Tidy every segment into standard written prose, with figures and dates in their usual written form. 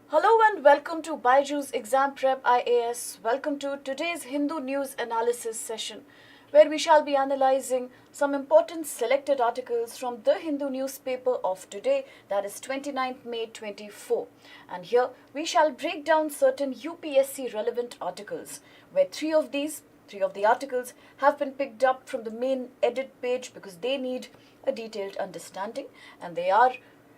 Hello and welcome to Byjus Exam Prep IAS. Welcome to today's Hindu News Analysis session, where we shall be analyzing some important selected articles from the Hindu newspaper of today, that is 29th May 24. And here we shall break down certain UPSC relevant articles, where three of the articles have been picked up from the main edit page because they need a detailed understanding, and they are,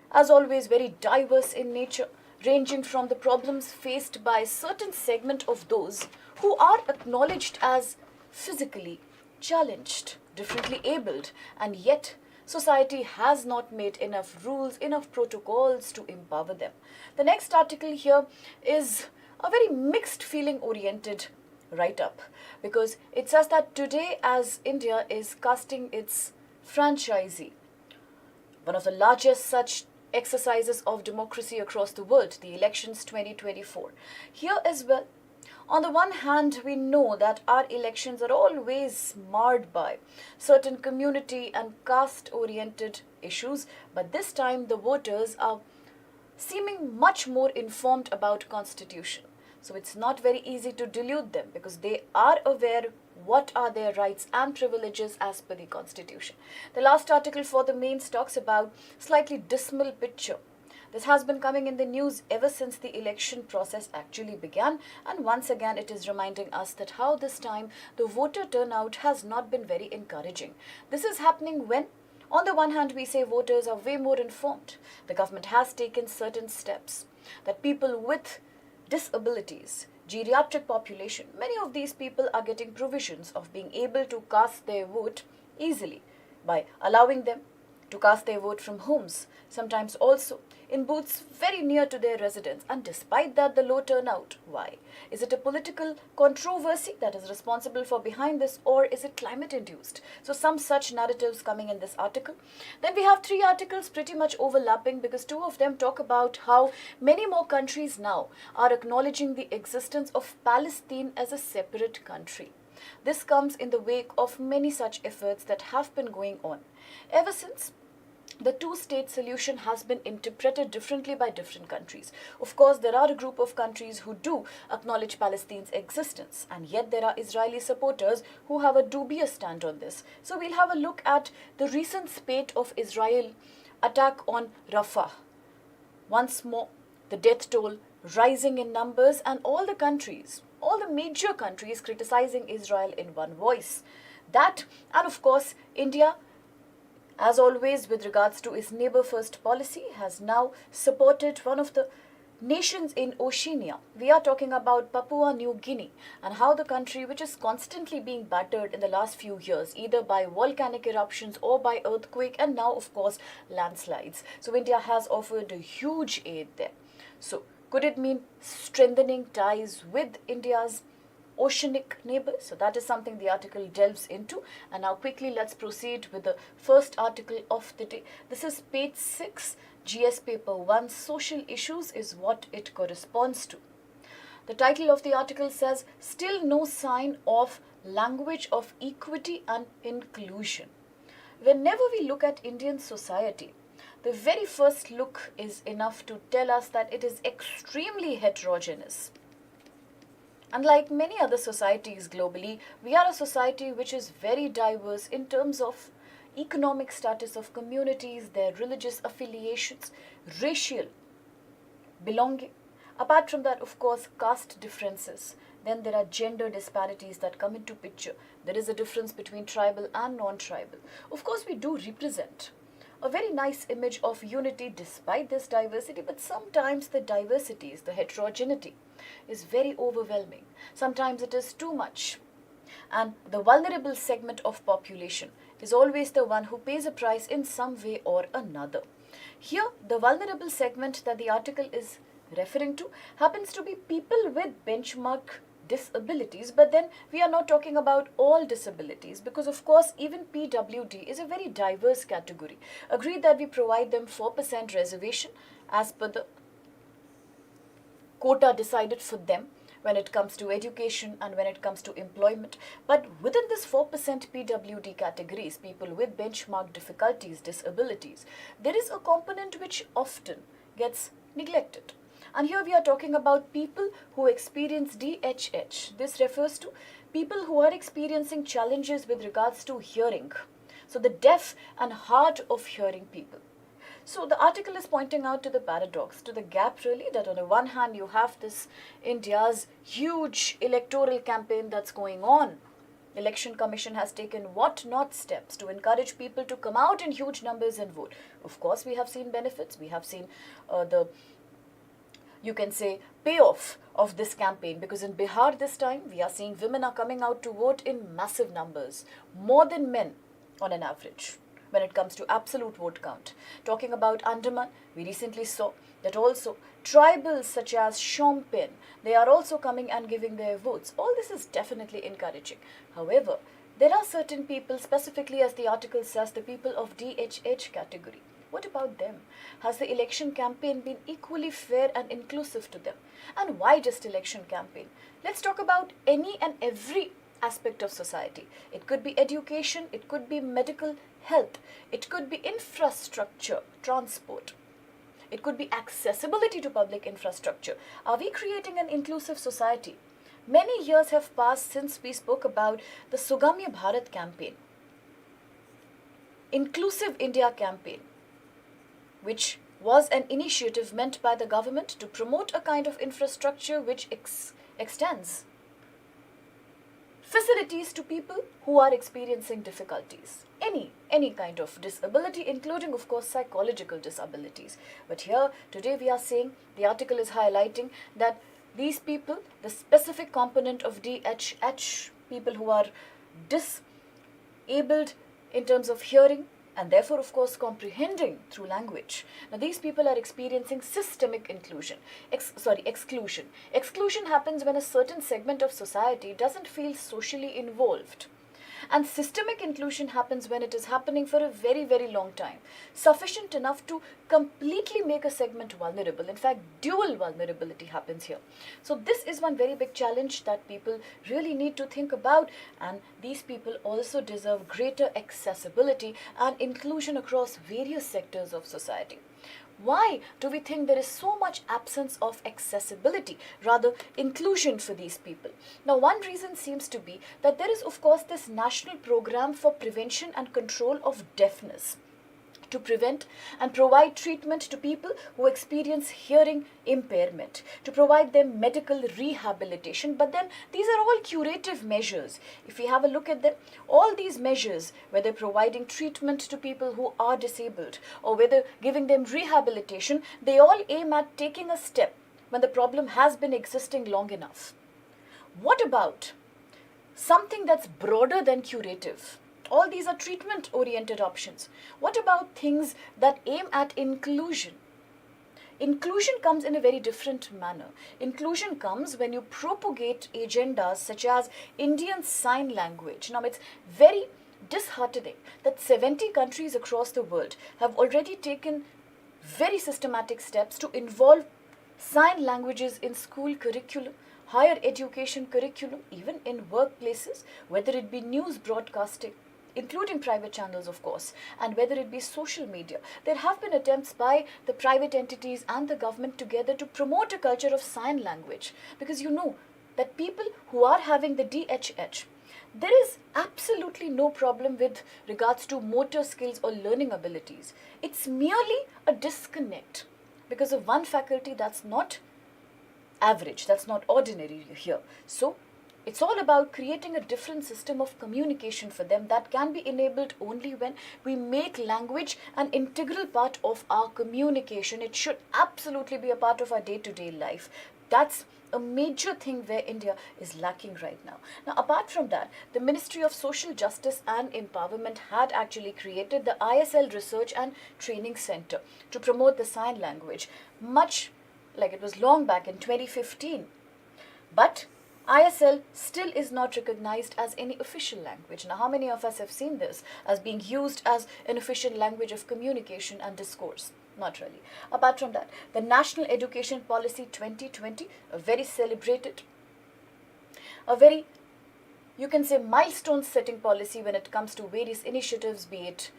as always, very diverse in nature, ranging from the problems faced by a certain segment of those who are acknowledged as physically challenged, differently abled, and yet society has not made enough rules, enough protocols to empower them. The next article here is a very mixed feeling oriented write up, because it says that today, as India is casting its franchisee, one of the largest such exercises of democracy across the world, the elections 2024. Here as well, on the one hand, we know that our elections are always marred by certain community and caste oriented issues, but this time the voters are seeming much more informed about constitution. So it's not very easy to delude them because they are aware what are their rights and privileges as per the constitution. The last article for the mains talks about slightly dismal picture. This has been coming in the news ever since the election process actually began, and once again it is reminding us that how this time the voter turnout has not been very encouraging. This is happening when on the one hand we say voters are way more informed. The government has taken certain steps that people with disabilities, geriatric population, many of these people are getting provisions of being able to cast their vote easily by allowing them to cast their vote from homes, sometimes also in booths very near to their residence. And despite that, the low turnout. Why? Is it a political controversy that is responsible for behind this, or is it climate induced? So some such narratives coming in this article. Then we have three articles pretty much overlapping, because two of them talk about how many more countries now are acknowledging the existence of Palestine as a separate country. This comes in the wake of many such efforts that have been going on ever since the two-state solution has been interpreted differently by different countries. Of course, there are a group of countries who do acknowledge Palestine's existence, and yet there are Israeli supporters who have a dubious stand on this. So we'll have a look at the recent spate of Israel attack on Rafah. Once more, the death toll rising in numbers, and all the major countries criticizing Israel in one voice. That, and of course, India, as always with regards to its neighbor first policy, has now supported one of the nations in Oceania. We are talking about Papua New Guinea, and how the country, which is constantly being battered in the last few years, either by volcanic eruptions or by earthquake, and now of course landslides. So India has offered a huge aid there. So could it mean strengthening ties with India's oceanic neighbors? So that is something the article delves into. And now quickly let's proceed with the first article of the day. This is page 6, GS paper 1, social issues is what it corresponds to. The title of the article says, still no sign of language of equity and inclusion. Whenever we look at Indian society, the very first look is enough to tell us that it is extremely heterogeneous. Unlike many other societies globally, we are a society which is very diverse in terms of economic status of communities, their religious affiliations, racial belonging. Apart from that, of course, caste differences. Then there are gender disparities that come into picture. There is a difference between tribal and non-tribal. Of course, we do represent a very nice image of unity despite this diversity, but sometimes the diversities, the heterogeneity, is very overwhelming. Sometimes it is too much. And the vulnerable segment of population is always the one who pays a price in some way or another. Here, the vulnerable segment that the article is referring to happens to be people with benchmark disabilities, but then we are not talking about all disabilities, because of course even PWD is a very diverse category. Agreed that we provide them 4% reservation as per the quota decided for them when it comes to education and when it comes to employment. But within this 4% PWD categories, people with benchmark difficulties, disabilities, there is a component which often gets neglected. And here we are talking about people who experience DHH. This refers to people who are experiencing challenges with regards to hearing. So the deaf and hard of hearing people. So the article is pointing out to the paradox, to the gap really, that on the one hand you have this India's huge electoral campaign that's going on. Election Commission has taken what not steps to encourage people to come out in huge numbers and vote. Of course, we have seen benefits. We have seen you can say, payoff of this campaign, because in Bihar this time we are seeing women are coming out to vote in massive numbers, more than men on an average when it comes to absolute vote count. Talking about Andaman, we recently saw that also tribals such as Shompen, they are also coming and giving their votes. All this is definitely encouraging. However, there are certain people, specifically as the article says, the people of DHH category. What about them? Has the election campaign been equally fair and inclusive to them? And why just election campaign? Let's talk about any and every aspect of society. It could be education, it could be medical health, it could be infrastructure, transport. It could be accessibility to public infrastructure. Are we creating an inclusive society? Many years have passed since we spoke about the Sugamya Bharat campaign, Inclusive India campaign, which was an initiative meant by the government to promote a kind of infrastructure which extends facilities to people who are experiencing difficulties. Any kind of disability, including of course psychological disabilities. But here today we are saying, the article is highlighting that these people, the specific component of DHH, people who are disabled in terms of hearing, and therefore, of course, comprehending through language. Now, these people are experiencing systemic exclusion. Exclusion happens when a certain segment of society doesn't feel socially involved. And systemic inclusion happens when it is happening for a very, very long time, sufficient enough to completely make a segment vulnerable. In fact, dual vulnerability happens here. So this is one very big challenge that people really need to think about, and these people also deserve greater accessibility and inclusion across various sectors of society. Why do we think there is so much absence of accessibility, rather inclusion for these people? Now, one reason seems to be that there is, of course, this national program for prevention and control of deafness, to prevent and provide treatment to people who experience hearing impairment, to provide them medical rehabilitation. But then these are all curative measures. If we have a look at them, all these measures, whether providing treatment to people who are disabled or whether giving them rehabilitation, they all aim at taking a step when the problem has been existing long enough. What about something that's broader than curative? All these are treatment-oriented options. What about things that aim at inclusion? Inclusion comes in a very different manner. Inclusion comes when you propagate agendas such as Indian Sign Language. Now, it's very disheartening that 70 countries across the world have already taken very systematic steps to involve sign languages in school curriculum, higher education curriculum, even in workplaces, whether it be news broadcasting, including private channels, of course, and whether it be social media. There have been attempts by the private entities and the government together to promote a culture of sign language, because you know that people who are having the DHH, there is absolutely no problem with regards to motor skills or learning abilities. It's merely a disconnect because of one faculty that's not average, that's not ordinary here. So it's all about creating a different system of communication for them that can be enabled only when we make language an integral part of our communication. It should absolutely be a part of our day-to-day life. That's a major thing where India is lacking right now. Now, apart from that, the Ministry of Social Justice and Empowerment had actually created the ISL Research and Training Center to promote the sign language, much like it was long back in 2015. But ISL still is not recognized as any official language. Now, how many of us have seen this as being used as an official language of communication and discourse? Not really. Apart from that, the National Education Policy 2020, a very celebrated, a very, you can say, milestone setting policy when it comes to various initiatives, be it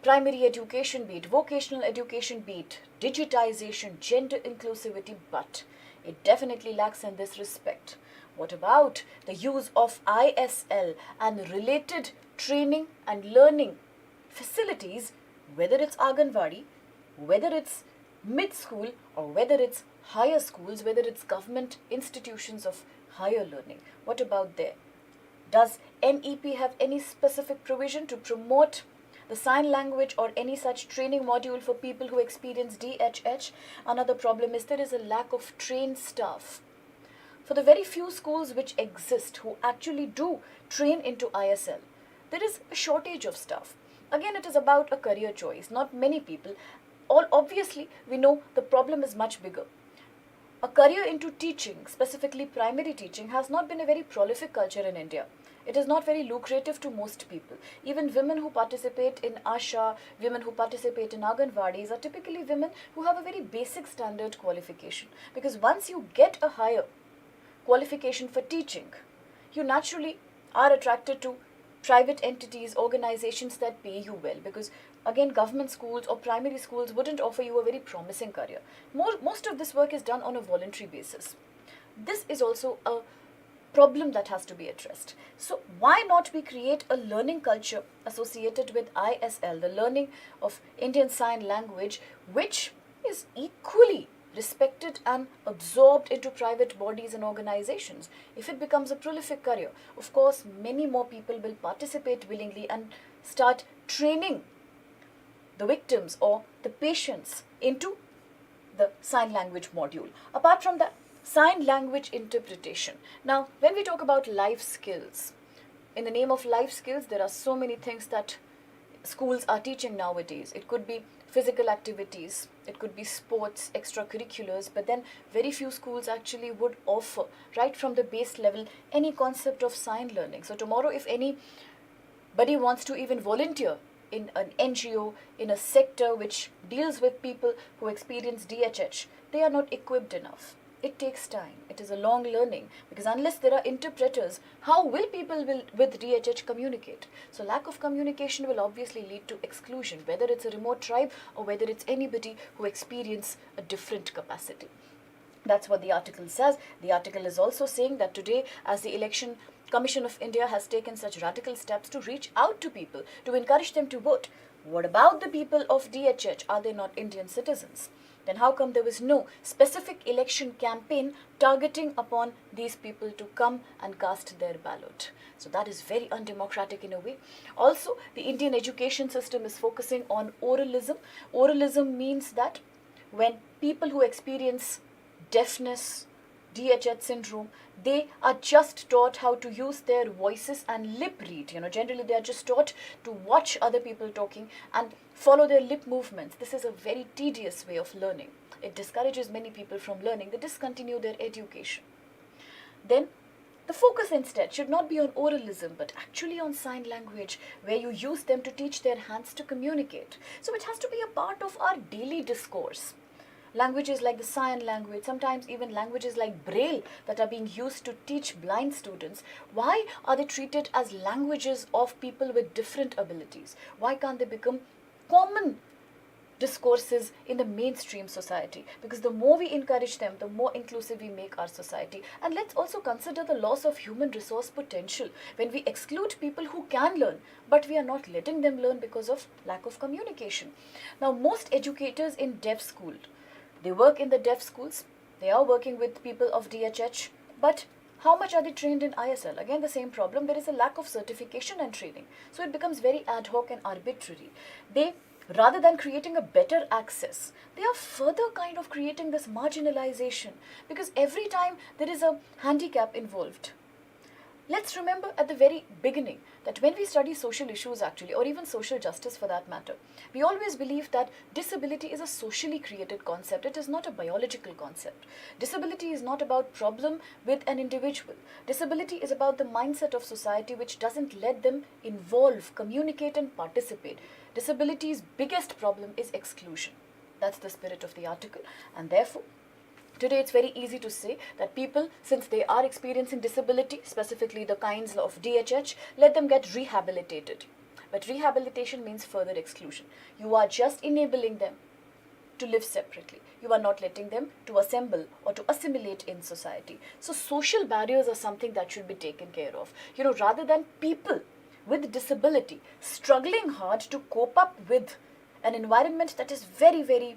primary education, be it vocational education, be it digitization, gender inclusivity, but it definitely lacks in this respect. What about the use of ISL and related training and learning facilities, whether it's Anganwadi, whether it's mid-school, or whether it's higher schools, whether it's government institutions of higher learning? What about there? Does NEP have any specific provision to promote the sign language or any such training module for people who experience DHH? Another problem is there is a lack of trained staff. For the very few schools which exist who actually do train into ISL, there is a shortage of staff. Again, it is about a career choice. Not many people. Obviously, we know the problem is much bigger. A career into teaching, specifically primary teaching, has not been a very prolific culture in India. It is not very lucrative to most people. Even women who participate in ASHA, women who participate in Anganwadis are typically women who have a very basic standard qualification. Because once you get a higher qualification for teaching, you naturally are attracted to private entities, organizations that pay you well, because again, government schools or primary schools wouldn't offer you a very promising career. Most of this work is done on a voluntary basis. This is also a problem that has to be addressed. So why not we create a learning culture associated with ISL, the learning of Indian Sign Language, which is equally respected and absorbed into private bodies and organizations? If it becomes a prolific career, of course, many more people will participate willingly and start training the victims or the patients into the sign language module. Apart from that, sign language interpretation. Now, when we talk about life skills, in the name of life skills, there are so many things that schools are teaching nowadays. It could be physical activities, it could be sports, extracurriculars, but then very few schools actually would offer, right from the base level, any concept of sign learning. So tomorrow, if anybody wants to even volunteer in an NGO, in a sector which deals with people who experience DHH, they are not equipped enough. It takes time. It is a long learning, because unless there are interpreters, how will people with DHH communicate? So lack of communication will obviously lead to exclusion, whether it's a remote tribe or whether it's anybody who experience a different capacity. That's what the article says. The article is also saying that today, as the Election Commission of India has taken such radical steps to reach out to people, to encourage them to vote, what about the people of DHH? Are they not Indian citizens? Then how come there was no specific election campaign targeting upon these people to come and cast their ballot? So that is very undemocratic in a way. Also, the Indian education system is focusing on oralism. Oralism means that when people who experience deafness, DHH syndrome, they are just taught how to use their voices and lip read. Generally they are just taught to watch other people talking and follow their lip movements. This is a very tedious way of learning. It discourages many people from learning. They discontinue their education. Then the focus instead should not be on oralism, but actually on sign language, where you use them to teach their hands to communicate. So it has to be a part of our daily discourse. Languages like the sign language, sometimes even languages like Braille that are being used to teach blind students, why are they treated as languages of people with different abilities? Why can't they become common discourses in the mainstream society? Because the more we encourage them, the more inclusive we make our society. And let's also consider the loss of human resource potential when we exclude people who can learn, but we are not letting them learn because of lack of communication. Now, most educators in deaf school, they work in the deaf schools, they are working with people of DHH, but how much are they trained in ISL? Again, the same problem. There is a lack of certification and training. So it becomes very ad hoc and arbitrary. They, rather than creating a better access, they are further kind of creating this marginalization, because every time there is a handicap involved. Let's remember at the very beginning that when we study social issues actually, or even social justice for that matter, we always believe that disability is a socially created concept. It is not a biological concept. Disability is not about problem with an individual. Disability is about the mindset of society which doesn't let them involve, communicate and participate. Disability's biggest problem is exclusion. That's the spirit of the article, and therefore today it's very easy to say that people, since they are experiencing disability, specifically the kinds of DHH, let them get rehabilitated. But rehabilitation means further exclusion. You are just enabling them to live separately. You are not letting them to assemble or to assimilate in society. So social barriers are something that should be taken care of. Rather than people with disability struggling hard to cope up with an environment that is very, very,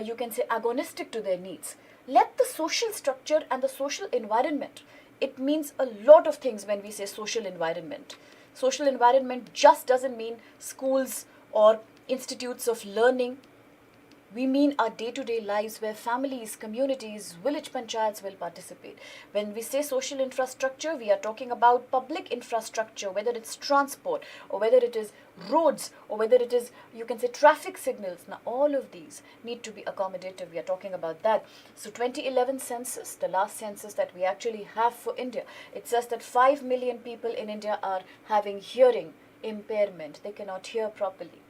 you can say, agonistic to their needs. Let the social structure and the social environment, it means a lot of things when we say social environment. Social environment just doesn't mean schools or institutes of learning. We mean our day-to-day lives where families, communities, village panchayats will participate. When we say social infrastructure, we are talking about public infrastructure, whether it's transport or whether it is roads or whether it is, you can say, traffic signals. Now, all of these need to be accommodative. We are talking about that. So 2011 census, the last census that we actually have for India, it says that 5 million people in India are having hearing impairment. They cannot hear properly.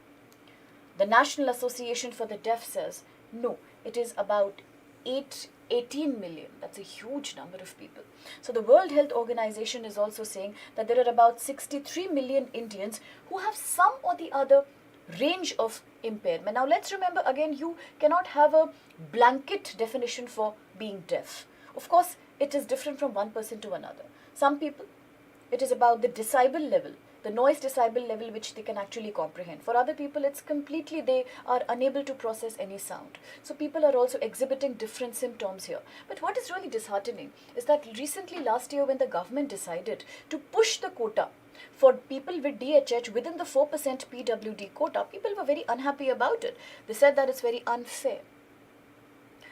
The National Association for the Deaf says, no, it is about 18 million. That's a huge number of people. So the World Health Organization is also saying that there are about 63 million Indians who have some or the other range of impairment. Now let's remember again, you cannot have a blanket definition for being deaf. Of course, it is different from one person to another. Some people, it is about the decibel level, the noise decibel level which they can actually comprehend. For other people, it's completely, they are unable to process any sound. So people are also exhibiting different symptoms here. But what is really disheartening is that recently last year when the government decided to push the quota for people with DHH within the 4% PWD quota, people were very unhappy about it. They said that it's very unfair.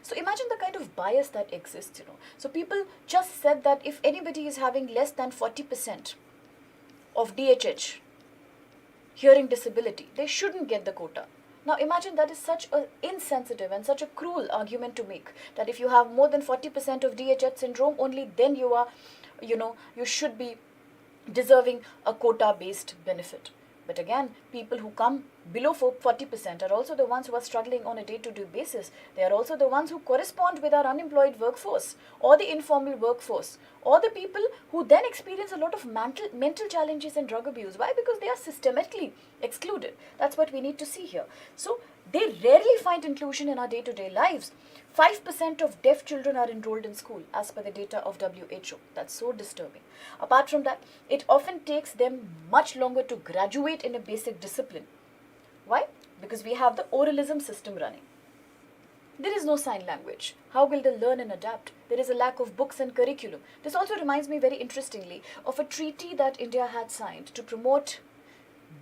So imagine the kind of bias that exists, So people just said that if anybody is having less than 40% of DHH, hearing disability, they shouldn't get the quota. Now imagine that is such an insensitive and such a cruel argument to make, that if you have more than 40% of DHH syndrome, only then you are, you should be deserving a quota-based benefit. But again, people who come below 40% are also the ones who are struggling on a day-to-day basis. They are also the ones who correspond with our unemployed workforce or the informal workforce or the people who then experience a lot of mental challenges and drug abuse. Why? Because they are systematically excluded. That's what we need to see here. So they rarely find inclusion in our day-to-day lives. 5% of deaf children are enrolled in school as per the data of WHO. That's so disturbing. Apart from that, it often takes them much longer to graduate in a basic discipline. Why? Because we have the oralism system running. There is no sign language. How will they learn and adapt? There is a lack of books and curriculum. This also reminds me very interestingly of a treaty that India had signed to promote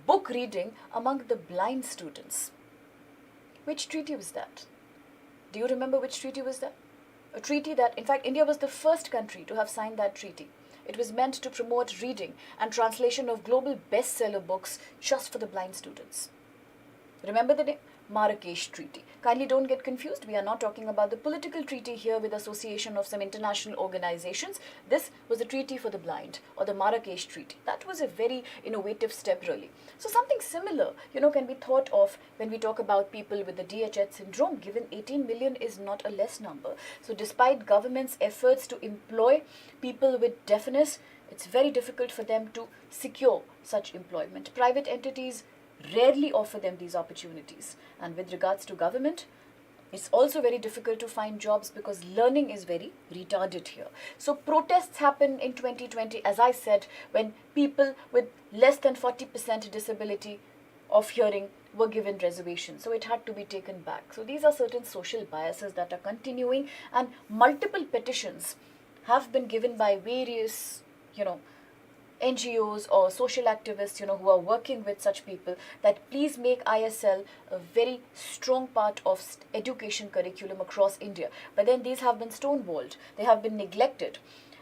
book reading among the blind students. Which treaty was that? Do you remember which treaty was that? A treaty that, in fact, India was the first country to have signed that treaty. It was meant to promote reading and translation of global bestseller books just for the blind students. Remember the name? Marrakesh Treaty. Kindly don't get confused. We are not talking about the political treaty here with association of some international organizations. This was a treaty for the blind, or the Marrakesh Treaty. That was a very innovative step really. So something similar, can be thought of when we talk about people with the DHH syndrome, given 18 million is not a less number. So despite government's efforts to employ people with deafness, it's very difficult for them to secure such employment. Private entities rarely offer them these opportunities. And with regards to government, it's also very difficult to find jobs because learning is very retarded here. So protests happen in 2020, as I said, when people with less than 40% disability of hearing were given reservations. So it had to be taken back. So these are certain social biases that are continuing, and multiple petitions have been given by various, NGOs or social activists, who are working with such people, that please make ISL a very strong part of education curriculum across India. But then these have been stonewalled. They have been neglected.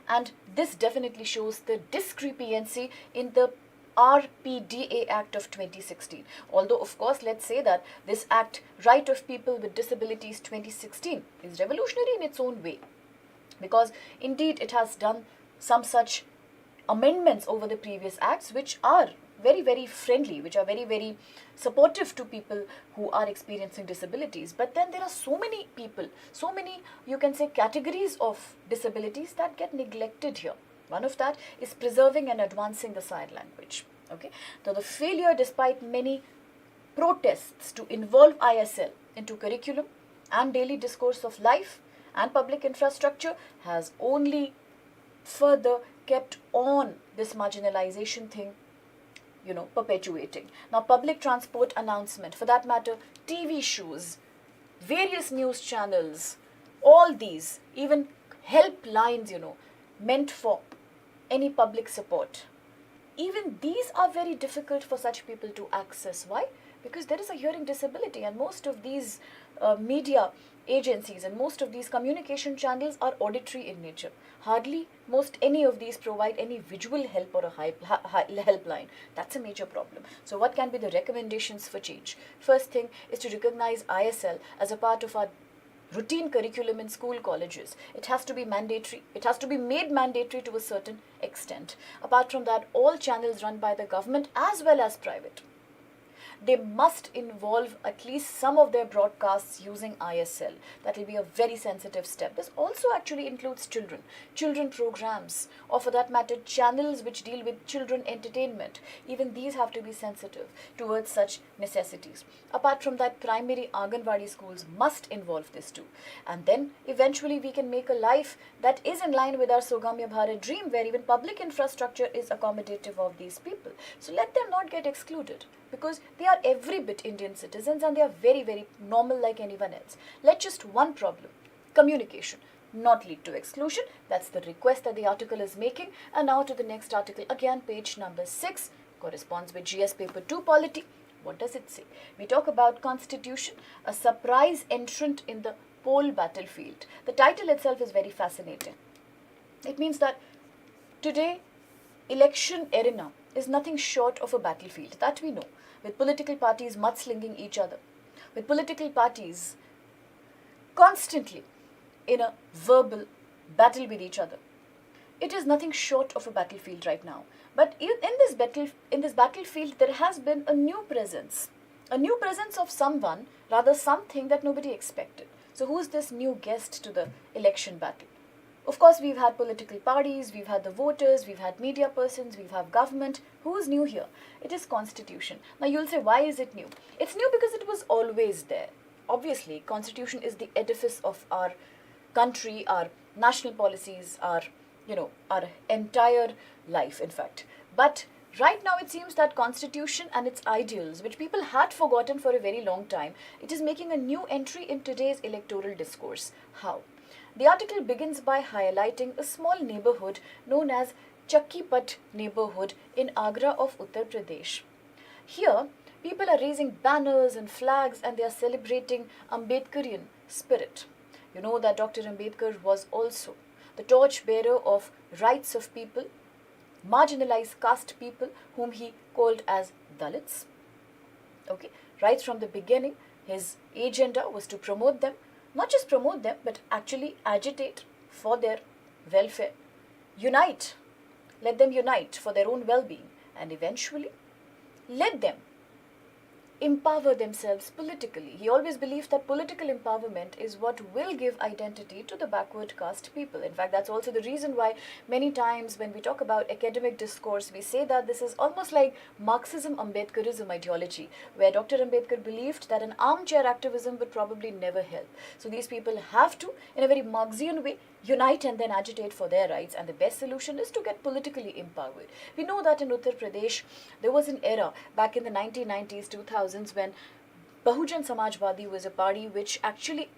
And this definitely shows the discrepancy in the RPDA Act of 2016. Although, of course, let's say that this Act, Right of People with Disabilities 2016, is revolutionary in its own way. Because indeed it has done some such amendments over the previous acts which are very, very friendly, which are very, very supportive to people who are experiencing disabilities. But then there are so many people, so many, you can say, categories of disabilities that get neglected here. One of that is preserving and advancing the sign language. Okay, so the failure, despite many protests, to involve ISL into curriculum and daily discourse of life and public infrastructure has only further kept on this marginalization thing, perpetuating. Now, public transport announcement, for that matter, TV shows, various news channels, all these, even helplines, meant for any public support. Even these are very difficult for such people to access. Why? Because there is a hearing disability, and most of these media agencies and most of these communication channels are auditory in nature. Hardly most any of these provide any visual help or a helpline. That's a major problem. So what can be the recommendations for change? First thing is to recognize ISL as a part of our routine curriculum in school colleges. It has to be mandatory. It has to be made mandatory to a certain extent. Apart from that, all channels run by the government as well as private, they must involve at least some of their broadcasts using ISL. That will be a very sensitive step. This also actually includes children programs, or for that matter, channels which deal with children entertainment. Even these have to be sensitive towards such necessities. Apart from that, primary Anganwadi schools must involve this too. And then eventually we can make a life that is in line with our Sogamya Bharat dream, where even public infrastructure is accommodative of these people. So let them not get excluded, because they are every bit Indian citizens and they are very, very normal like anyone else. Let just one problem, communication, not lead to exclusion. That's the request that the article is making. And now to the next article, again page number 6, corresponds with GS paper 2 polity. What does it say? We talk about constitution, a surprise entrant in the poll battlefield. The title itself is very fascinating. It means that today election arena is nothing short of a battlefield, that we know, with political parties mudslinging each other, with political parties constantly in a verbal battle with each other. It is nothing short of a battlefield right now. But in this battlefield, there has been a new presence of someone, rather something that nobody expected. So who is this new guest to the election battle? Of course, we've had political parties, we've had the voters, we've had media persons, we've had government. Who is new here? It is constitution. Now you'll say, why is it new? It's new because it was always there. Obviously, constitution is the edifice of our country, our national policies, our entire life, in fact. But right now it seems that constitution and its ideals, which people had forgotten for a very long time, it is making a new entry in today's electoral discourse. How? The article begins by highlighting a small neighborhood known as Chakkipat neighborhood in Agra of Uttar Pradesh. Here, people are raising banners and flags and they are celebrating Ambedkarian spirit. You know that Dr. Ambedkar was also the torchbearer of rights of people, marginalized caste people, whom he called as Dalits. Okay, right from the beginning, his agenda was to promote them, not just promote them, but actually agitate for their welfare. Unite. Let them unite for their own well-being, and eventually let them empower themselves politically. He always believed that political empowerment is what will give identity to the backward caste people. In fact, that's also the reason why many times when we talk about academic discourse, we say that this is almost like Marxism-Ambedkarism ideology, where Dr. Ambedkar believed that an armchair activism would probably never help. So these people have to, in a very Marxian way, unite and then agitate for their rights, and the best solution is to get politically empowered. We know that in Uttar Pradesh, there was an era back in the 1990s, 2000s, when Bahujan Samajwadi was a party which actually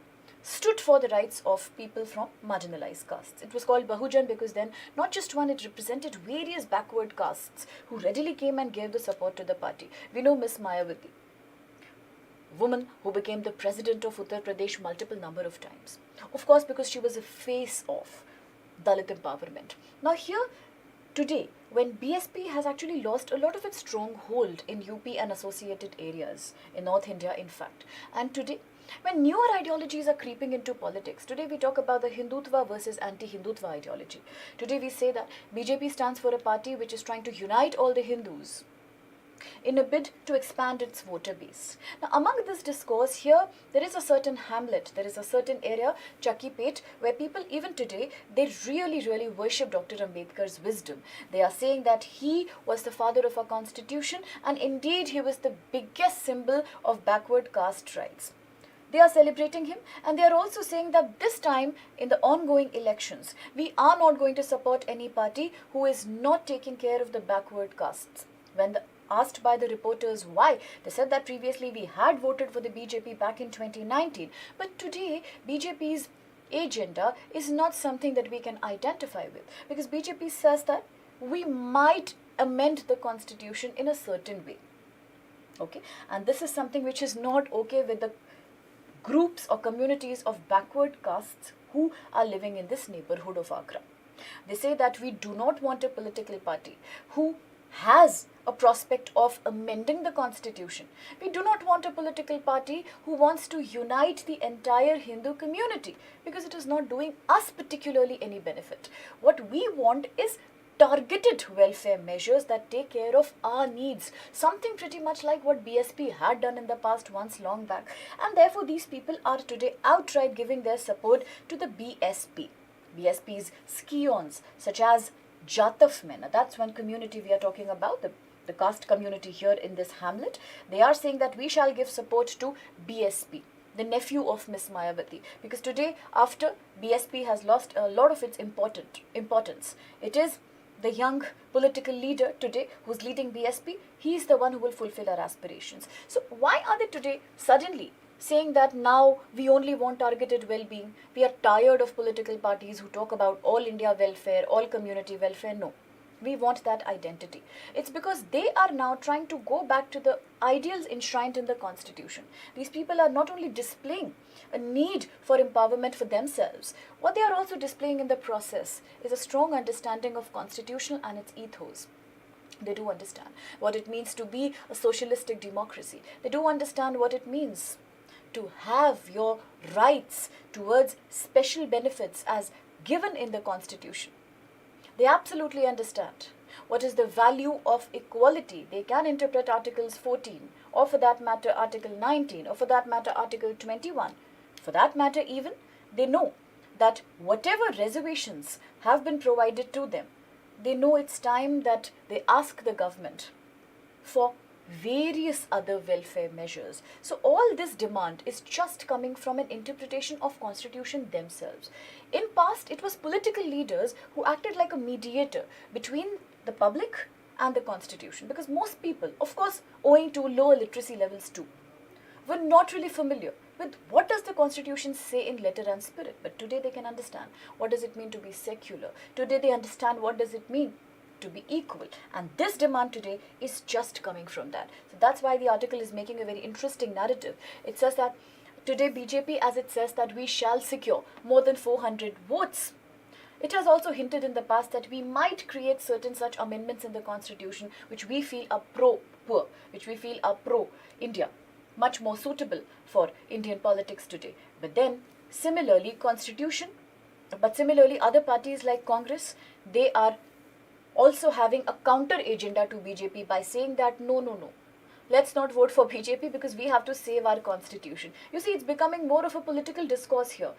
stood for the rights of people from marginalized castes. It was called Bahujan because then, not just one, it represented various backward castes who readily came and gave the support to the party. We know Miss Mayawati, woman who became the president of Uttar Pradesh multiple number of times. Of course, because she was a face of Dalit empowerment. Now here, today, when BSP has actually lost a lot of its stronghold in UP and associated areas, in North India in fact, and today, when newer ideologies are creeping into politics, today we talk about the Hindutva versus anti-Hindutva ideology. Today we say that BJP stands for a party which is trying to unite all the Hindus. in a bid to expand its voter base. Now, among this discourse here, there is a certain hamlet, there is a certain area, Chakipet, where people even today, they really worship Dr. Ambedkar's wisdom. They are saying that he was the father of our constitution, and indeed he was the biggest symbol of backward caste rights. They are celebrating him, and they are also saying that this time in the ongoing elections, we are not going to support any party who is not taking care of the backward castes. When asked by the reporters why, they said that previously we had voted for the BJP back in 2019, but today BJP's agenda is not something that we can identify with, because BJP says that we might amend the constitution in a certain way. Okay, and this is something which is not okay with the groups or communities of backward castes who are living in this neighborhood of Agra. They say that we do not want a political party who has a prospect of amending the constitution. We do not want a political party who wants to unite the entire Hindu community, because it is not doing us particularly any benefit. What we want is targeted welfare measures that take care of our needs, something pretty much like what BSP had done in the past once long back, and therefore these people are today outright giving their support to the BSP's scions such as Jataf men. That's one community we are talking about, the caste community here in this hamlet. They are saying that we shall give support to BSP, the nephew of Miss Mayawati, because today after BSP has lost a lot of its importance, it is the young political leader today who's leading BSP. He is the one who will fulfill our aspirations. So why are they today suddenly saying that now we only want targeted well-being? We are tired of political parties who talk about all India welfare, all community welfare. No, we want that identity. It's because they are now trying to go back to the ideals enshrined in the constitution. These people are not only displaying a need for empowerment for themselves, what they are also displaying in the process is a strong understanding of constitution and its ethos. They do understand what it means to be a socialistic democracy. They do understand what it means to have your rights towards special benefits as given in the constitution. They absolutely understand what is the value of equality. They can interpret Articles 14, or for that matter Article 19, or for that matter Article 21. For that matter even, they know that whatever reservations have been provided to them, they know it's time that they ask the government for various other welfare measures. So all this demand is just coming from an interpretation of constitution themselves. In past, it was political leaders who acted like a mediator between the public and the constitution, because most people, of course, owing to lower literacy levels too, were not really familiar with what does the constitution say in letter and spirit. But today they can understand what does it mean to be secular. Today they understand what does it mean to be equal, and this demand today is just coming from that. So that's why the article is making a very interesting narrative. It says that today BJP, as it says that we shall secure more than 400 votes, it has also hinted in the past that we might create certain such amendments in the constitution which we feel are pro-poor, which we feel are pro-India, much more suitable for Indian politics today. But then similarly other parties like Congress, they are also having a counter agenda to BJP by saying that no, let's not vote for BJP because we have to save our constitution. You see, it's becoming more of a political discourse here.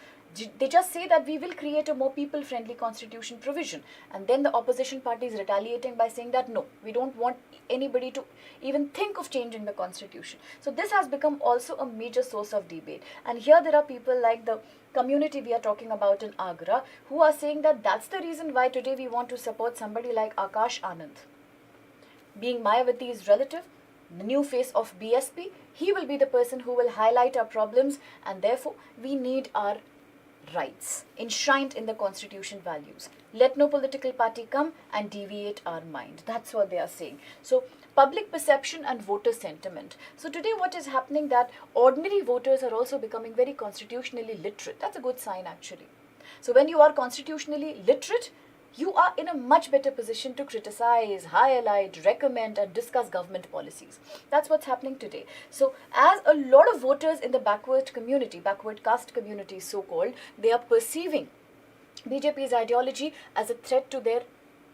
They just say that we will create a more people-friendly constitution provision, and then the opposition party is retaliating by saying that no, we don't want anybody to even think of changing the constitution. So this has become also a major source of debate, and here there are people like the community we are talking about in Agra who are saying that that's the reason why today we want to support somebody like Akash Anand. Being Mayawati's relative, the new face of BSP, he will be the person who will highlight our problems, and therefore we need our rights enshrined in the constitution values. Let no political party come and deviate our mind. That's what they are saying. So public perception and voter sentiment. So today what is happening that ordinary voters are also becoming very constitutionally literate. That's a good sign actually. So when you are constitutionally literate, you are in a much better position to criticize, highlight, recommend and discuss government policies. That's what's happening today. So as a lot of voters in the backward caste community so-called, they are perceiving BJP's ideology as a threat to their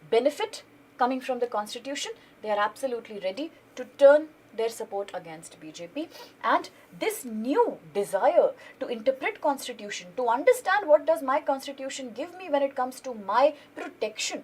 benefit coming from the constitution, they are absolutely ready to turn their support against BJP, and this new desire to interpret constitution, to understand what does my constitution give me when it comes to my protection,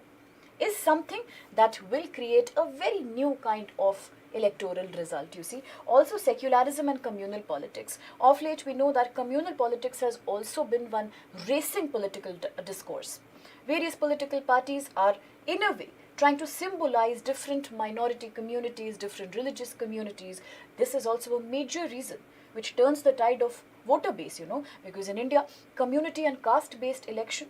is something that will create a very new kind of electoral result, you see. Also, secularism and communal politics. Of late, we know that communal politics has also been one racing political discourse. Various political parties are, in a way, trying to symbolize different minority communities, different religious communities. This is also a major reason which turns the tide of voter base, because in India, community and caste-based election,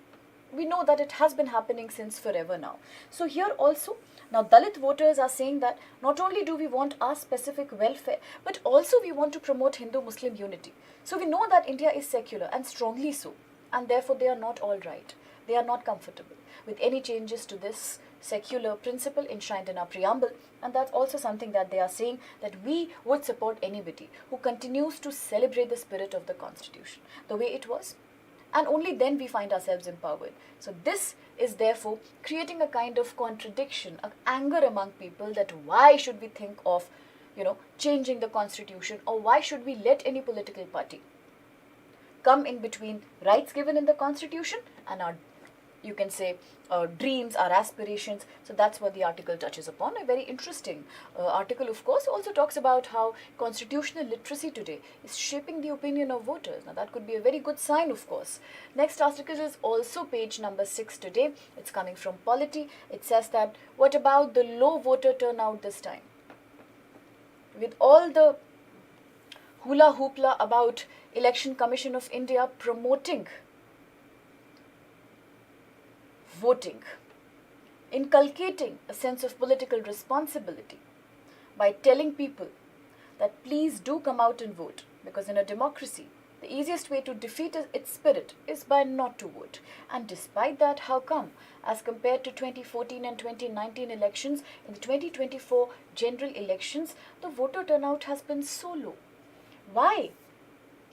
we know that it has been happening since forever now. So here also, now Dalit voters are saying that not only do we want our specific welfare, but also we want to promote Hindu-Muslim unity. So we know that India is secular, and strongly so, and therefore they are not all right. They are not comfortable with any changes to this secular principle enshrined in our preamble, and that's also something that they are saying, that we would support anybody who continues to celebrate the spirit of the constitution the way it was, and only then we find ourselves empowered. So this is therefore creating a kind of contradiction, an anger among people, that why should we think of, changing the constitution, or why should we let any political party come in between rights given in the constitution and our, you can say, dreams, our aspirations. So that's what the article touches upon. A very interesting article, of course, also talks about how constitutional literacy today is shaping the opinion of voters. Now that could be a very good sign, of course. Next article is also page number 6 today. It's coming from Polity. It says that, what about the low voter turnout this time? With all the hula hoopla about Election Commission of India promoting voting, inculcating a sense of political responsibility by telling people that please do come out and vote, because in a democracy, the easiest way to defeat its spirit is by not to vote. And despite that, how come, as compared to 2014 and 2019 elections, in the 2024 general elections, the voter turnout has been so low? Why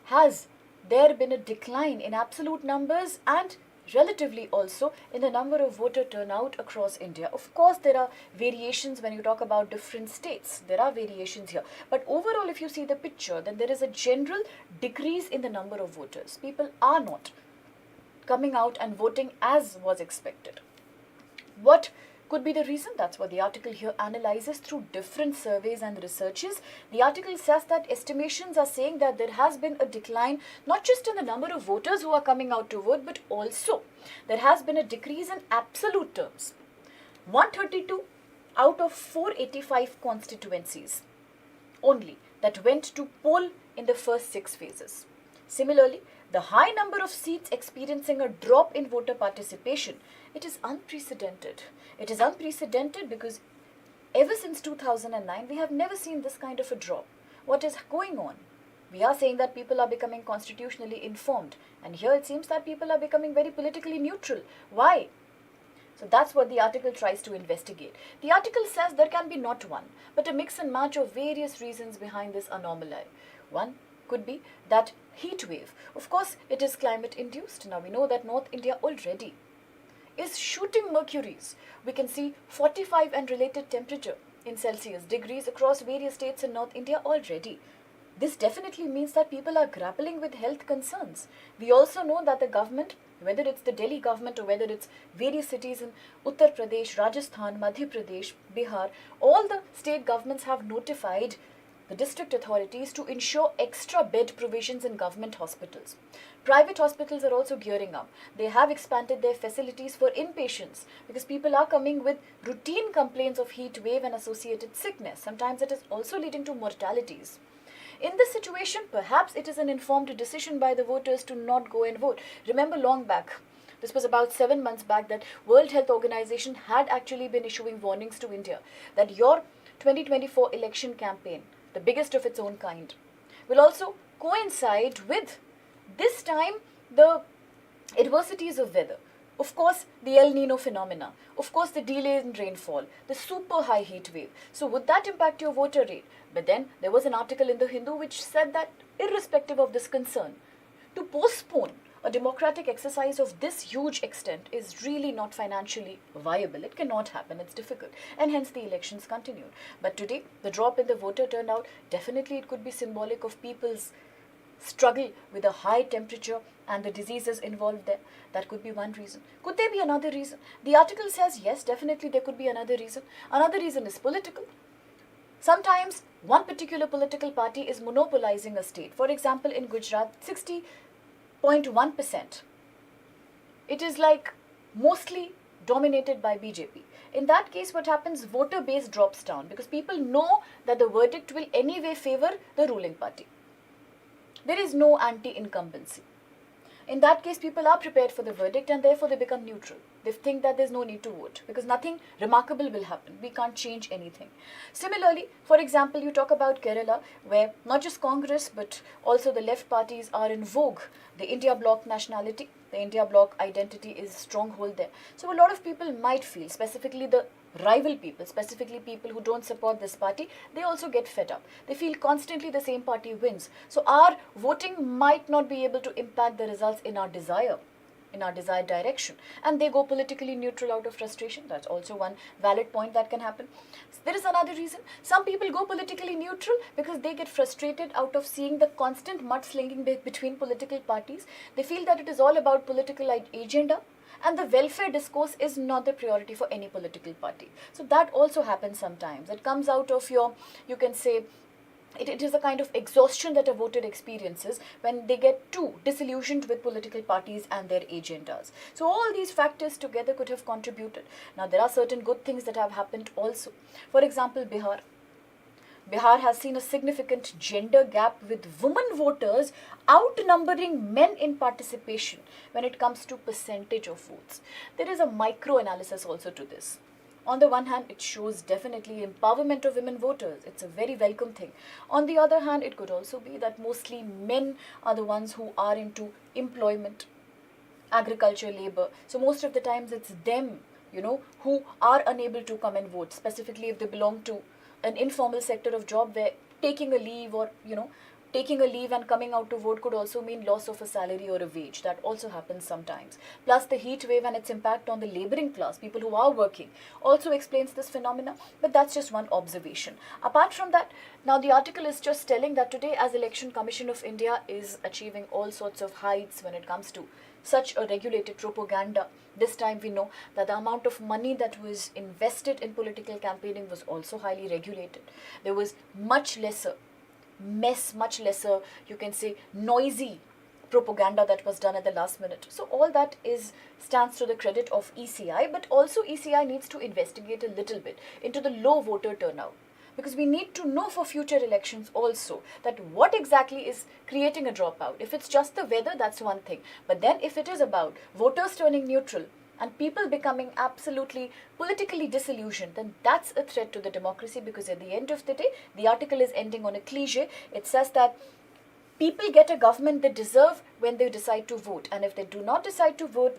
has there been a decline in absolute numbers and relatively also in the number of voter turnout across India? Of course, there are variations when you talk about different states. There are variations here. But overall, if you see the picture, then there is a general decrease in the number of voters. People are not coming out and voting as was expected. What could be the reason? That's what the article here analyzes through different surveys and researches. The article says that estimations are saying that there has been a decline not just in the number of voters who are coming out to vote, but also there has been a decrease in absolute terms. 132 out of 485 constituencies only that went to poll in the first 6 phases. Similarly, the high number of seats experiencing a drop in voter participation, it is unprecedented. It is unprecedented because ever since 2009, we have never seen this kind of a drop. What is going on? We are saying that people are becoming constitutionally informed, and here it seems that people are becoming very politically neutral. Why? So that's what the article tries to investigate. The article says there can be not one, but a mix and match of various reasons behind this anomaly. One could be that heat wave. Of course, it is climate induced. Now we know that North India already is shooting mercuries. We can see 45 and related temperature in Celsius degrees across various states in North India already. This definitely means that people are grappling with health concerns. We also know that the government, whether it's the Delhi government or whether it's various cities in Uttar Pradesh, Rajasthan, Madhya Pradesh, Bihar, all the state governments have notified the district authorities to ensure extra bed provisions in government hospitals. Private hospitals are also gearing up. They have expanded their facilities for inpatients because people are coming with routine complaints of heat wave and associated sickness. Sometimes it is also leading to mortalities. In this situation, perhaps it is an informed decision by the voters to not go and vote. Remember long back, this was about 7 months back, that World Health Organization had actually been issuing warnings to India that your 2024 election campaign, the biggest of its own kind, will also coincide with this time the adversities of weather. Of course, the El Nino phenomena. Of course, the delay in rainfall, the super high heat wave. So would that impact your voter rate? But then there was an article in the Hindu which said that irrespective of this concern, to postpone a democratic exercise of this huge extent is really not financially viable. It cannot happen, it's difficult, and hence the elections continued. But today, the drop in the voter turnout, definitely it could be symbolic of people's struggle with a high temperature and the diseases involved there. That could be one reason. Could there be another reason? The article says yes, definitely there could be another reason. Another reason is political. Sometimes one particular political party is monopolizing a state. For example, in Gujarat, 60.1%. It is like mostly dominated by BJP. In that case, what happens? Voter base drops down because people know that the verdict will anyway favor the ruling party. There is no anti-incumbency. In that case, people are prepared for the verdict and therefore they become neutral. They think that there's no need to vote because nothing remarkable will happen. We can't change anything. Similarly, for example, you talk about Kerala, where not just Congress but also the left parties are in vogue. The India bloc nationality, the India bloc identity is a stronghold there. So a lot of people might feel, specifically the rival people, specifically people who don't support this party, they also get fed up. They feel constantly the same party wins. So our voting might not be able to impact the results in our desired direction. And they go politically neutral out of frustration. That's also one valid point that can happen. There is another reason. Some people go politically neutral because they get frustrated out of seeing the constant mudslinging between political parties. They feel that it is all about political agenda, and the welfare discourse is not the priority for any political party. So that also happens sometimes. It comes out of your, you can say, it is a kind of exhaustion that a voter experiences when they get too disillusioned with political parties and their agendas. So all these factors together could have contributed. Now there are certain good things that have happened also. For example, Bihar. Bihar has seen a significant gender gap with women voters outnumbering men in participation when it comes to percentage of votes. There is a micro-analysis also to this. On the one hand, it shows definitely empowerment of women voters. It's a very welcome thing. On the other hand, it could also be that mostly men are the ones who are into employment, agriculture, labor. So most of the times it's them, who are unable to come and vote, specifically if they belong to an informal sector of job where taking a leave and coming out to vote could also mean loss of a salary or a wage. That also happens sometimes. Plus the heat wave and its impact on the laboring class, people who are working, also explains this phenomena. But that's just one observation. Apart from that, now the article is just telling that today, as Election Commission of India is achieving all sorts of heights when it comes to such a regulated propaganda, this time we know that the amount of money that was invested in political campaigning was also highly regulated. There was much lesser, you can say, noisy propaganda that was done at the last minute. So all that stands to the credit of ECI, but also ECI needs to investigate a little bit into the low voter turnout. Because we need to know for future elections also that what exactly is creating a dropout. If it's just the weather, that's one thing. But then if it is about voters turning neutral and people becoming absolutely politically disillusioned, then that's a threat to the democracy, because at the end of the day, the article is ending on a cliche. It says that people get a government they deserve when they decide to vote. And if they do not decide to vote,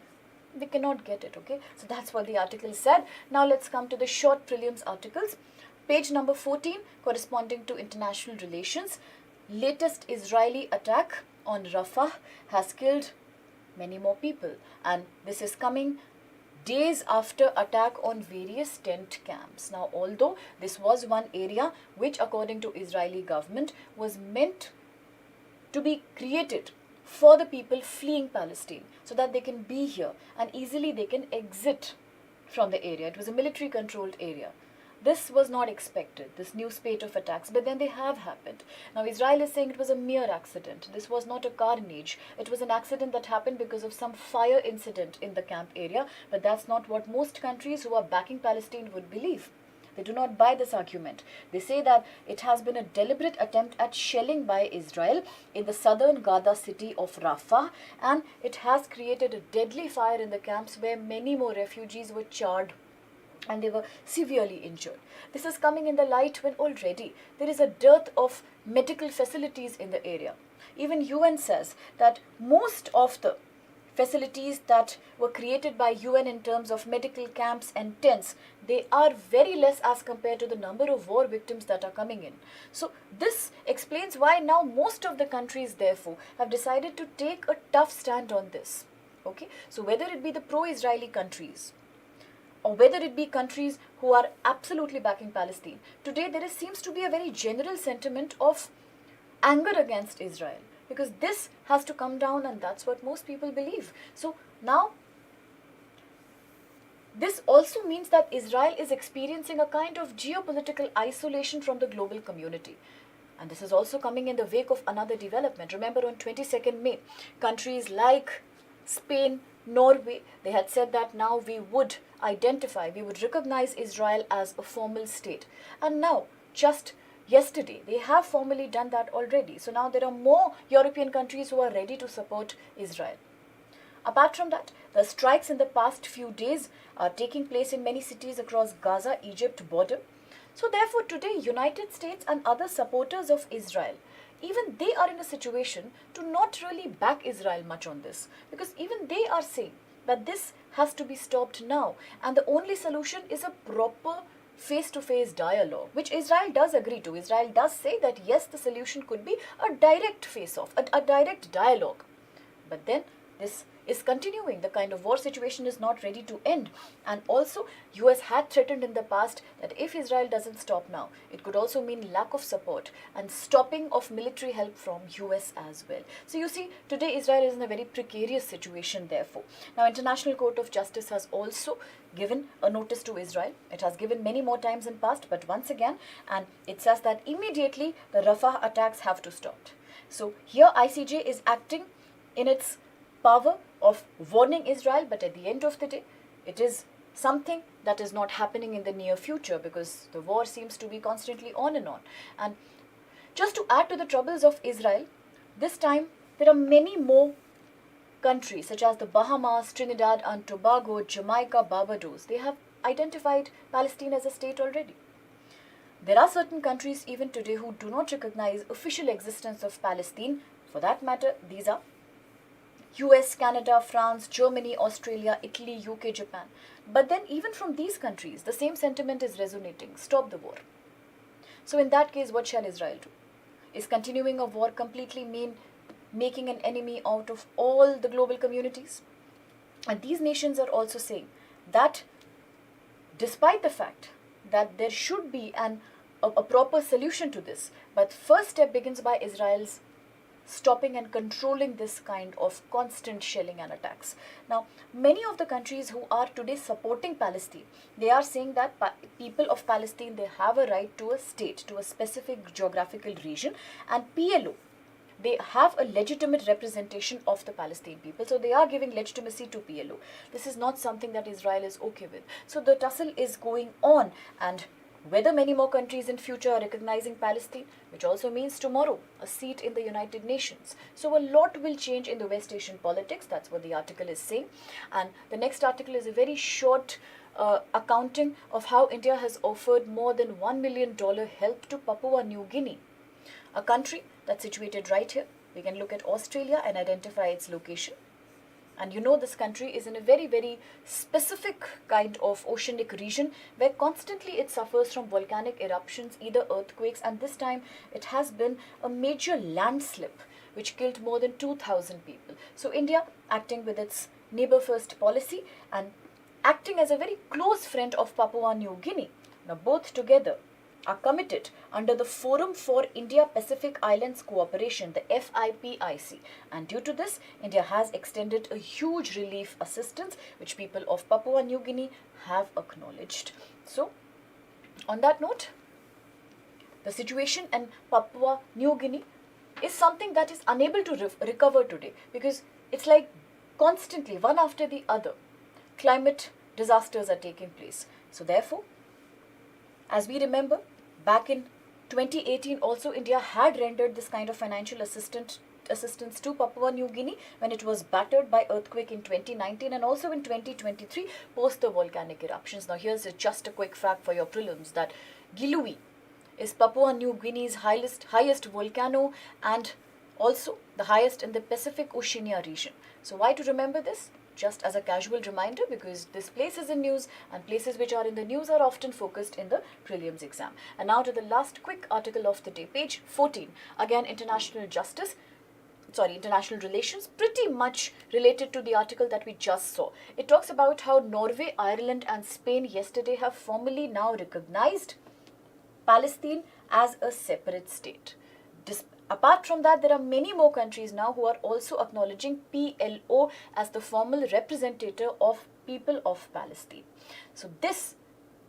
they cannot get it, okay? So that's what the article said. Now let's come to the short prelims articles. Page number 14, corresponding to international relations. Latest Israeli attack on Rafah has killed many more people. And this is coming days after attack on various tent camps. Now, although this was one area which, according to Israeli government, was meant to be created for the people fleeing Palestine so that they can be here and easily they can exit from the area. It was a military controlled area. This was not expected, this new spate of attacks, but then they have happened. Now Israel is saying it was a mere accident. This was not a carnage. It was an accident that happened because of some fire incident in the camp area, but that's not what most countries who are backing Palestine would believe. They do not buy this argument. They say that it has been a deliberate attempt at shelling by Israel in the southern Gaza city of Rafah, and it has created a deadly fire in the camps where many more refugees were charred and they were severely injured. This is coming in the light when already there is a dearth of medical facilities in the area. Even UN says that most of the facilities that were created by UN in terms of medical camps and tents, they are very less as compared to the number of war victims that are coming in. So this explains why now most of the countries therefore have decided to take a tough stand on this. Okay, so whether it be the pro-Israeli countries or whether it be countries who are absolutely backing Palestine, today seems to be a very general sentiment of anger against Israel, because this has to come down, and that's what most people believe. So now this also means that Israel is experiencing a kind of geopolitical isolation from the global community. And this is also coming in the wake of another development. Remember, on 22nd May, countries like Spain, Norway, they had said that now we would recognize Israel as a formal state. And now, just yesterday, they have formally done that already. So now there are more European countries who are ready to support Israel. Apart from that, the strikes in the past few days are taking place in many cities across Gaza-Egypt border. So therefore, today, United States and other supporters of Israel, even they are in a situation to not really back Israel much on this, because even they are saying that this has to be stopped now, and the only solution is a proper face-to-face dialogue, which Israel does agree to. Israel does say that yes, the solution could be a direct face-off, a direct dialogue. But then this is continuing. The kind of war situation is not ready to end. And also, US had threatened in the past that if Israel doesn't stop now, it could also mean lack of support and stopping of military help from US as well. So you see, today Israel is in a very precarious situation therefore. Now, International Court of Justice has also given a notice to Israel. It has given many more times in past, but once again, and it says that immediately the Rafah attacks have to stop. So here ICJ is acting in its power of warning Israel, but at the end of the day, it is something that is not happening in the near future, because the war seems to be constantly on and on. And just to add to the troubles of Israel, this time there are many more countries such as the Bahamas, Trinidad and Tobago, Jamaica, Barbados. They have identified Palestine as a state already. There are certain countries even today who do not recognize official existence of Palestine. For that matter, these are US, Canada, France, Germany, Australia, Italy, UK, Japan. But then even from these countries, the same sentiment is resonating. Stop the war. So in that case, what shall Israel do? Is continuing a war completely mean making an enemy out of all the global communities? And these nations are also saying that despite the fact that there should be a proper solution to this, but first step begins by Israel's stopping and controlling this kind of constant shelling and attacks. Now, many of the countries who are today supporting Palestine, they are saying that people of Palestine, they have a right to a state, to a specific geographical region, and PLO, they have a legitimate representation of the Palestinian people. So they are giving legitimacy to PLO. This is not something that Israel is okay with. So the tussle is going on, and whether many more countries in future are recognizing Palestine, which also means tomorrow a seat in the United Nations. So a lot will change in the West Asian politics. That's what the article is saying. And the next article is a very short accounting of how India has offered more than $1 million help to Papua New Guinea, a country that's situated right here. We can look at Australia and identify its location. And you know, this country is in a very, very specific kind of oceanic region where constantly it suffers from volcanic eruptions, either earthquakes, and this time it has been a major landslip which killed more than 2,000 people. So India, acting with its neighbor first policy and acting as a very close friend of Papua New Guinea, now both together are committed under the Forum for India-Pacific Islands Cooperation, the FIPIC. And due to this, India has extended a huge relief assistance, which people of Papua New Guinea have acknowledged. So, on that note, the situation in Papua New Guinea is something that is unable to recover today, because it's like constantly, one after the other, climate disasters are taking place. So therefore, as we remember, back in 2018 also, India had rendered this kind of financial assistance to Papua New Guinea when it was battered by earthquake in 2019 and also in 2023 post the volcanic eruptions. Now here's just a quick fact for your prelims that Gilui is Papua New Guinea's highest volcano, and Also, the highest in the Pacific Oceania region. So why to remember this? Just as a casual reminder, because this place is in news and places which are in the news are often focused in the prelims exam. And now to the last quick article of the day, page 14. Again, international relations, pretty much related to the article that we just saw. It talks about how Norway, Ireland and Spain yesterday have formally now recognized Palestine as a separate state. Apart from that, there are many more countries now who are also acknowledging PLO as the formal representative of people of Palestine. So this,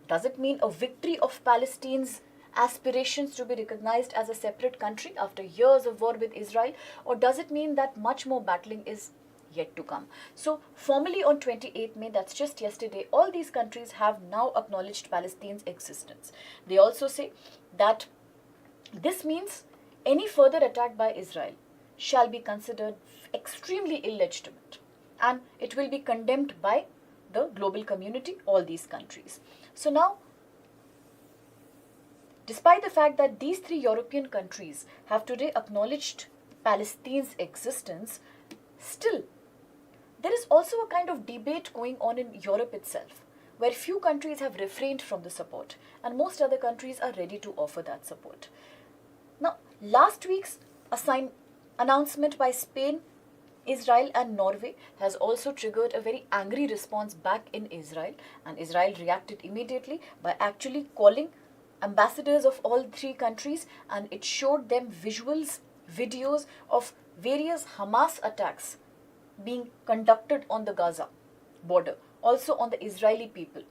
does it mean a victory of Palestine's aspirations to be recognized as a separate country after years of war with Israel, or does it mean that much more battling is yet to come? So formally on 28th May, that's just yesterday, all these countries have now acknowledged Palestine's existence. They also say that this means any further attack by Israel shall be considered extremely illegitimate and it will be condemned by the global community, all these countries. So now, despite the fact that these three European countries have today acknowledged Palestine's existence, still there is also a kind of debate going on in Europe itself, where few countries have refrained from the support and most other countries are ready to offer that support. Now, last week's announcement by Spain, Israel and Norway has also triggered a very angry response back in Israel, and Israel reacted immediately by actually calling ambassadors of all three countries, and it showed them videos of various Hamas attacks being conducted on the Gaza border, also on the Israeli people.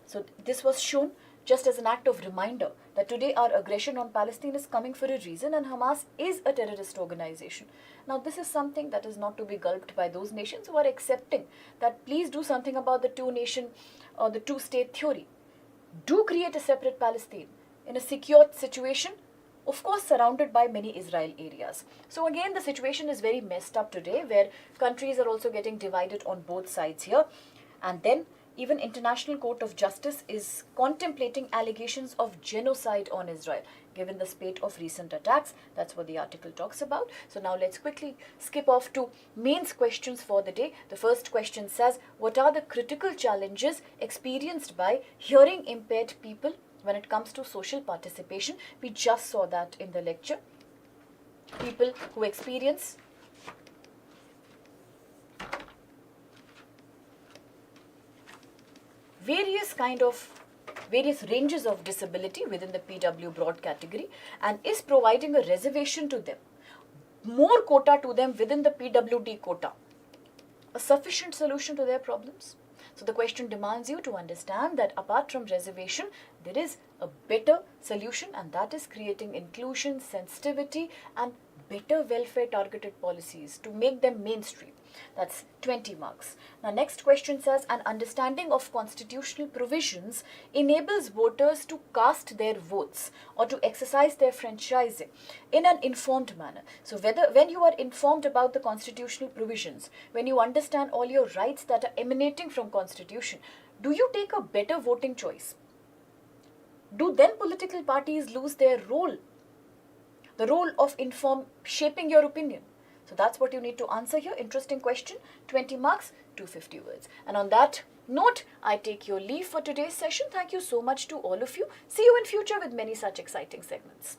So this was shown just as an act of reminder that today our aggression on Palestine is coming for a reason and Hamas is a terrorist organization. Now this is something that is not to be gulped by those nations who are accepting that please do something about the two-nation or the two-state theory. Do create a separate Palestine in a secure situation, of course surrounded by many Israel areas. So again, the situation is very messed up today, where countries are also getting divided on both sides here. And then even International Court of Justice is contemplating allegations of genocide on Israel, given the spate of recent attacks. That's what the article talks about. So now let's quickly skip off to mains questions for the day. The first question says, what are the critical challenges experienced by hearing impaired people when it comes to social participation? We just saw that in the lecture. People who experience various ranges of disability within the PW broad category, and is providing a reservation to them, more quota to them within the PWD quota, a sufficient solution to their problems? So the question demands you to understand that apart from reservation, there is a better solution, and that is creating inclusion, sensitivity and better welfare targeted policies to make them mainstream. That's 20 marks. Now next question says, an understanding of constitutional provisions enables voters to cast their votes or to exercise their franchising in an informed manner. So when you are informed about the constitutional provisions, when you understand all your rights that are emanating from constitution, do you take a better voting choice? Do then political parties lose their role? The role of shaping your opinion? So that's what you need to answer here. Interesting question. 20 marks, 250 words. And on that note, I take your leave for today's session. Thank you so much to all of you. See you in future with many such exciting segments.